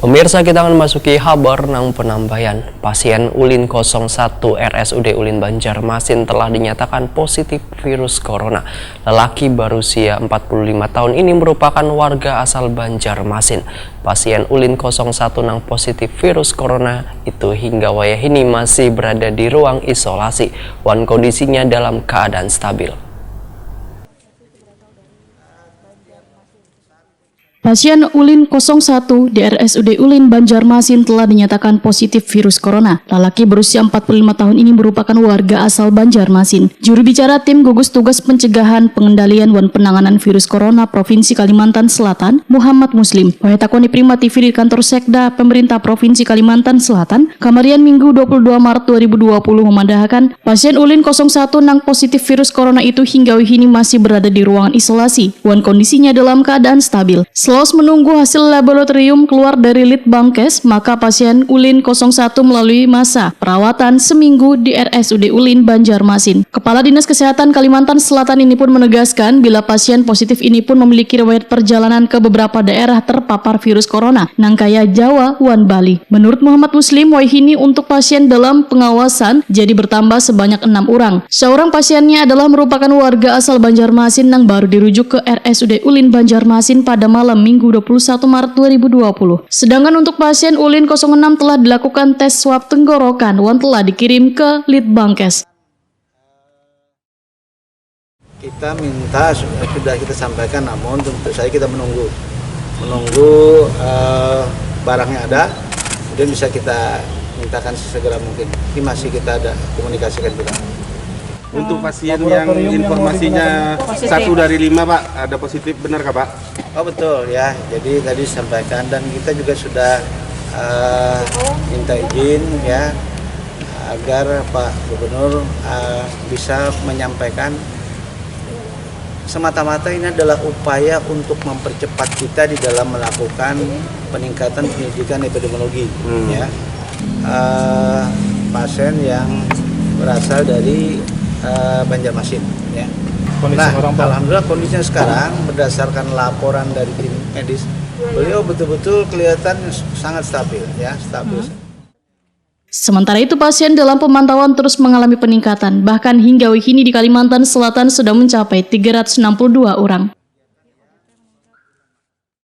Pemirsa, kita akan memasuki kabar nang penambahan. Pasien Ulin 01 RSUD Ulin Banjarmasin telah dinyatakan positif virus corona. Lelaki berusia 45 tahun ini merupakan warga asal Banjarmasin. Pasien Ulin 01 nang positif virus corona itu hingga wayah ini masih berada di ruang isolasi. Wan kondisinya dalam keadaan stabil. Pasien Ulin 01 di RSUD Ulin Banjarmasin telah dinyatakan positif virus corona. Lelaki berusia 45 tahun ini merupakan warga asal Banjarmasin. Juru bicara tim gugus tugas pencegahan, pengendalian, dan penanganan virus corona Provinsi Kalimantan Selatan, Muhammad Muslim, Wahetakoni Prima TV di kantor Sekda Pemerintah Provinsi Kalimantan Selatan, Kamarian Minggu 22 Maret 2020 memandahkan pasien Ulin 01 nang positif virus corona itu hingga ini masih berada di ruangan isolasi, dan kondisinya dalam keadaan stabil. Setelah menunggu hasil laboratorium keluar dari Litbangkes, maka pasien Ulin 01 melalui masa perawatan seminggu di RSUD Ulin Banjarmasin. Kepala Dinas Kesehatan Kalimantan Selatan ini pun menegaskan bila pasien positif ini pun memiliki riwayat perjalanan ke beberapa daerah terpapar virus corona, nangkaya Jawa, wan Bali. Menurut Muhammad Muslim, wahini untuk pasien dalam pengawasan jadi bertambah sebanyak 6 orang. Seorang pasiennya adalah merupakan warga asal Banjarmasin yang baru dirujuk ke RSUD Ulin Banjarmasin pada malam Minggu 21 Maret 2020. Sedangkan untuk pasien Ulin 06 telah dilakukan tes swab tenggorokan dan telah dikirim ke Litbangkes. Kita minta, sudah kita sampaikan, namun tentu saja kita menunggu barangnya ada, kemudian bisa kita mintakan sesegera mungkin. Ini masih kita ada komunikasikan juga. Untuk pasien yang informasinya 1 dari 5 Pak, ada positif, benar kah Pak? Oh betul ya, jadi tadi sampaikan dan kita juga sudah minta izin ya agar Pak Gubernur bisa menyampaikan semata-mata ini adalah upaya untuk mempercepat kita di dalam melakukan peningkatan pendidikan epidemiologi ya. Pasien yang berasal dari Banjarmasin ya. Nah, alhamdulillah kondisinya sekarang berdasarkan laporan dari tim medis, beliau betul-betul kelihatan sangat stabil ya, stabil. Sementara itu pasien dalam pemantauan terus mengalami peningkatan, bahkan hingga kini di Kalimantan Selatan sudah mencapai 362 orang.